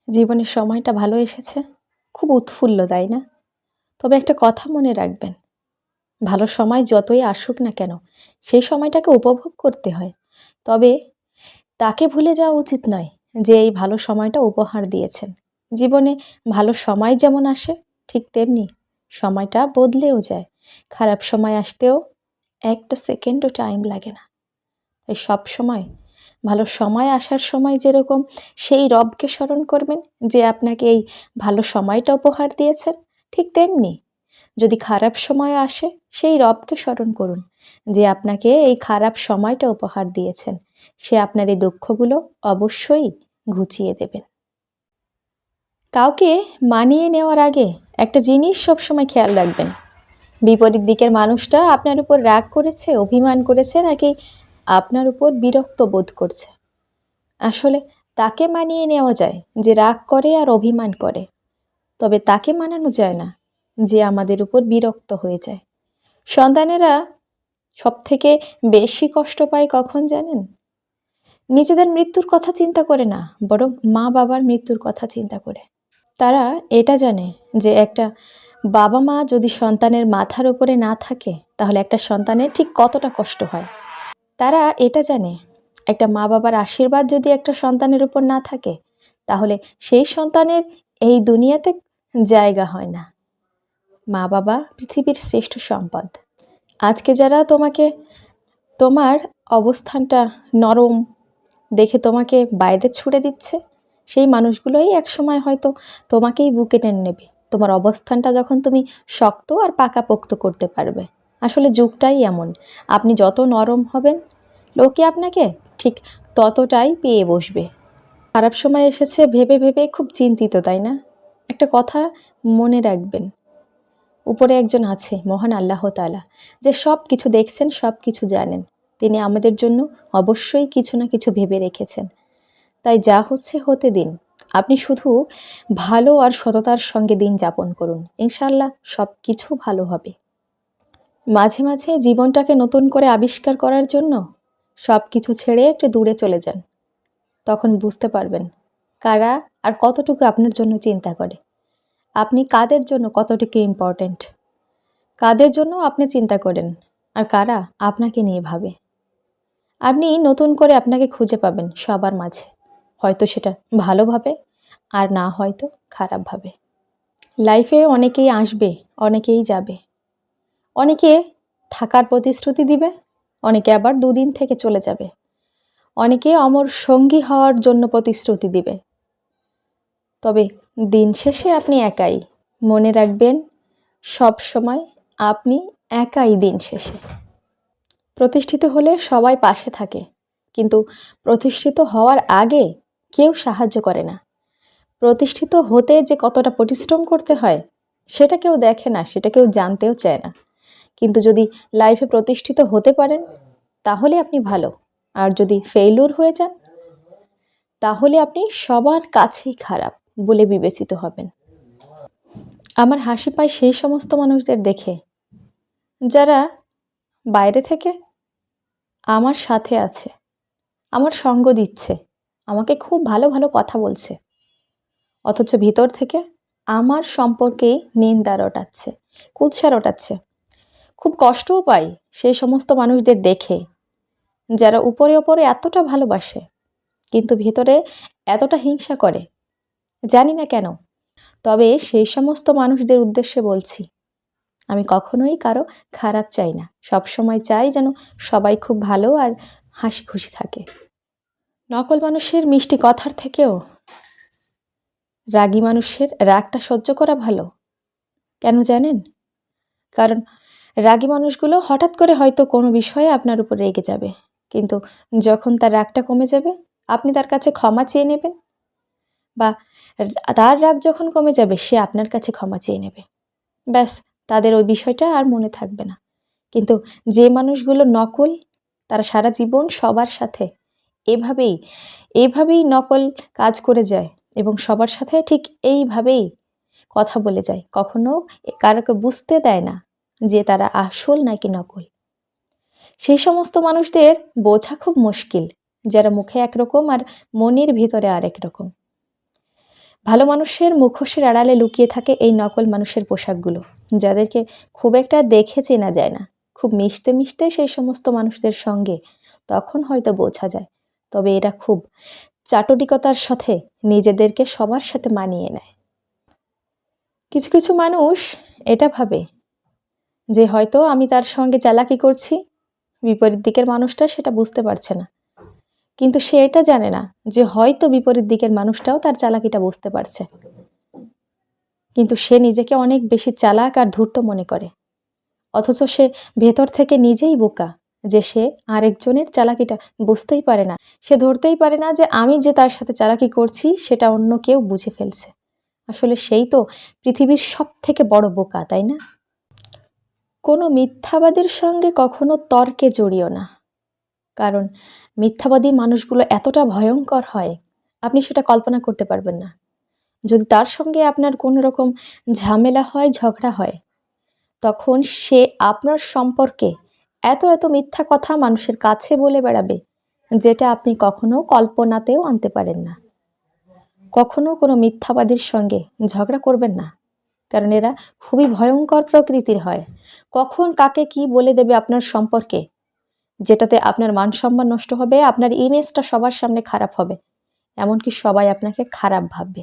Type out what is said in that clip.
জীবনের সময়টা ভালো এসেছে, খুব উৎফুল্ল, তাই না? তবে একটা কথা মনে রাখবেন, ভালো সময় যতই আসুক না কেন, সেই সময়টাকে উপভোগ করতে হয়। তবে তাকে ভুলে যাওয়া উচিত নয় যে এই ভালো সময়টা উপহার দিয়েছেন। জীবনে ভালো সময় যেমন আসে, ঠিক তেমনি সময়টা বদলেও যায়। খারাপ সময় আসতেও একটা সেকেন্ডও টাইম লাগে না। তাই সব সময় ভালো সময় আসার সময় যেরকম সেই রবকে স্মরণ করবেন যে আপনাকে এই ভালো সময়টা উপহার দিয়েছেন, ঠিক তেমনি যদি খারাপ সময় আসে সেই রবকে স্মরণ করুন যে আপনাকে এই খারাপ সময়টা উপহার দিয়েছেন। সে আপনার এই দুঃখগুলো অবশ্যই ঘুচিয়ে দেবেন। কাউকে মানিয়ে নেওয়ার আগে একটা জিনিস সবসময় খেয়াল রাখবেন, বিপরীত দিকের মানুষটা আপনার উপর রাগ করেছে, অভিমান করেছে, নাকি আপনার উপর বিরক্ত বোধ করছে। আসলে তাকে মানিয়ে নেওয়া যায় যে রাগ করে আর অভিমান করে, তবে তাকে মানানো যায় না যে আমাদের উপর বিরক্ত হয়ে যায়। সন্তানেরা সবথেকে বেশি কষ্ট পায় কখন জানেন? নিজেদের মৃত্যুর কথা চিন্তা করে না, বরং মা বাবার মৃত্যুর কথা চিন্তা করে। তারা এটা জানে যে একটা বাবা মা যদি সন্তানের মাথার উপরে না থাকে, তাহলে একটা সন্তানের ঠিক কতটা কষ্ট হয়। তারা এটা জানে একটা মা বাবার আশীর্বাদ যদি একটা সন্তানের উপর না থাকে, তাহলে সেই সন্তানের এই দুনিয়াতে জায়গা হয় না। মা বাবা পৃথিবীর শ্রেষ্ঠ সম্পদ। আজকে যারা তোমার অবস্থানটা নরম দেখে তোমাকে বাইরে ছুড়ে দিচ্ছে, সেই মানুষগুলোই একসময় হয়তো তোমাকেই বুকে টেনে নেবে তোমার অবস্থানটা যখন তুমি শক্ত আর পাকাপোক্ত করতে পারবে। আসলে যুগটাই এমন, আপনি যত নরম হবেন, লোকে আপনাকে ঠিক ততটাই পেয়ে বসবে। খারাপ সময় এসেছে ভেবে ভেবে খুব চিন্তিত, তাই না? একটা কথা মনে রাখবেন, উপরে একজন আছে, মহান আল্লাহ তাআলা, যে সব কিছু দেখছেন, সব কিছু জানেন। তিনি আমাদের জন্য অবশ্যই কিছু না কিছু ভেবে রেখেছেন। তাই যা হচ্ছে হতে দিন, আপনি শুধু ভালো আর সততার সঙ্গে দিন যাপন করুন, ইনশাআল্লাহ সব কিছু ভালো হবে। মাঝে মাঝে জীবনটাকে নতুন করে আবিষ্কার করার জন্য সব কিছু ছেড়ে একটু দূরে চলে যান। তখন বুঝতে পারবেন কারা আর কতটুকু আপনার জন্য চিন্তা করে, আপনি কাদের জন্য কতটুকু ইম্পর্ট্যান্ট, কাদের জন্য আপনি চিন্তা করেন, আর কারা আপনাকে নিয়ে ভাবে। আপনি নতুন করে আপনাকে খুঁজে পাবেন সবার মাঝে, হয়তো সেটা ভালোভাবে আর না হয়তো খারাপভাবে। লাইফে অনেকেই আসবে, অনেকেই যাবে। অনেকে থাকার প্রতিশ্রুতি দিবে, অনেকে আবার দুদিন থেকে চলে যাবে। অনেকে অমর সঙ্গী হওয়ার জন্য প্রতিশ্রুতি দিবে। তবে দিন শেষে আপনি একাই। মনে রাখবেন, সব সময় আপনি একাই দিন শেষে। প্রতিষ্ঠিত হলে সবাই পাশে থাকে, কিন্তু প্রতিষ্ঠিত হওয়ার আগে কেউ সাহায্য করে না। প্রতিষ্ঠিত হতে যে কতটা পরিশ্রম করতে হয় সেটা কেউ দেখে না, সেটা কেউ জানতেও চায় না। কিন্তু যদি লাইফে প্রতিষ্ঠিত হতে পারেন তাহলে আপনি ভালো, আর যদি ফেইলিউর হয়ে যান তাহলে আপনি সবার কাছেই খারাপ বলে বিবেচিত হবেন। আমার হাসি পায় সেই সমস্ত মানুষদের দেখে যারা বাইরে থেকে আমার সাথে আছে, আমার সঙ্গ দিচ্ছে, আমাকে খুব ভালো ভালো কথা বলছে, অথচ ভিতর থেকে আমার সম্পর্কেই নিন্দা রটাচ্ছে, কুৎসা রটাচ্ছে। খুব কষ্টও পাই সেই সমস্ত মানুষদের দেখে যারা উপরে উপরে এতটা ভালোবাসে কিন্তু ভিতরে এতটা হিংসা করে, জানি না কেন। তবে সেই সমস্ত মানুষদের উদ্দেশ্যে বলছি, আমি কখনোই কারো খারাপ চাই না, সব সময় চাই যেন সবাই খুব ভালো আর হাসি খুশি থাকে। নকল মানুষের মিষ্টি কথার থেকেও রাগী মানুষের রাগটা সহ্য করা ভালো। কেন জানেন? কারণ রাগী মানুষগুলো হঠাৎ করে হয়তো কোনো বিষয়ে আপনার উপর রেগে যাবে, কিন্তু যখন তার রাগটা কমে যাবে আপনি তার কাছে ক্ষমা চেয়ে নেবেন, বা তার রাগ যখন কমে যাবে সে আপনার কাছে ক্ষমা চেয়ে নেবে, ব্যাস, তাদের ওই বিষয়টা আর মনে থাকবে না। কিন্তু যে মানুষগুলো নকল, তারা সারা জীবন সবার সাথে এভাবেই এভাবেই নকল কাজ করে যায় এবং সবার সাথে ঠিক এইভাবেই কথা বলে যায়, কখনো কারোকে বুঝতে দেয় না যে তারা আসল নাকি নকল। সেই সমস্ত মানুষদের বোঝা খুব মুশকিল, যারা মুখে একরকম আর মনের ভিতরে আরেক রকম। ভালো মানুষের মুখোশের আড়ালে লুকিয়ে থাকে এই নকল মানুষের পোশাকগুলো, যাদেরকে খুব একটা দেখে চেনা যায় না। খুব মিশতে মিশতে সেই সমস্ত মানুষদের সঙ্গে তখন হয়তো বোঝা যায়, তবে এরা খুব চাটুরিকতার সাথে নিজেদেরকে সবার সাথে মানিয়ে নেয়। কিছু কিছু মানুষ এটা ভাবে যে হয়তো আমি তার সঙ্গে চালাকি করছি, বিপরীত দিকের মানুষটা সেটা বুঝতে পারছে না। কিন্তু সে এটা জানে না যে হয়তো বিপরীত দিকের মানুষটাও তার চালাকিটা বুঝতে পারছে, কিন্তু সে নিজেকে অনেক বেশি চালাক আর ধূর্ত মনে করে। অথচ সে ভেতর থেকে নিজেই বোকা, যে সে আরেকজনের চালাকিটা বুঝতেই পারে না। সে ধরতেই পারে না যে আমি যে তার সাথে চালাকি করছি সেটা অন্য কেউ বুঝে ফেলছে। আসলে সেই তো পৃথিবীর সব থেকে বড় বোকা, তাই না? কোনো মিথ্যাবাদীর সঙ্গে কখনো তর্কে জড়িও না, কারণ মিথ্যাবাদী মানুষগুলো এতটা ভয়ঙ্কর হয় আপনি সেটা কল্পনা করতে পারবেন না। যদি তার সঙ্গে আপনার কোনো রকম ঝামেলা হয়, ঝগড়া হয়, তখন সে আপনার সম্পর্কে এত এত মিথ্যা কথা মানুষের কাছে বলে বেড়াবে, যেটা আপনি কখনো কল্পনাতেও আনতে পারেন না। কখনো কোনো মিথ্যাবাদীর সঙ্গে ঝগড়া করবেন না, কারণ এরা খুবই ভয়ঙ্কর প্রকৃতির হয়। কখন কাকে কি বলে দেবে আপনার সম্পর্কে, যেটাতে আপনার মান সম্মান নষ্ট হবে, আপনার ইমেজটা সবার সামনে খারাপ হবে, এমনকি সবাই আপনাকে খারাপ ভাববে।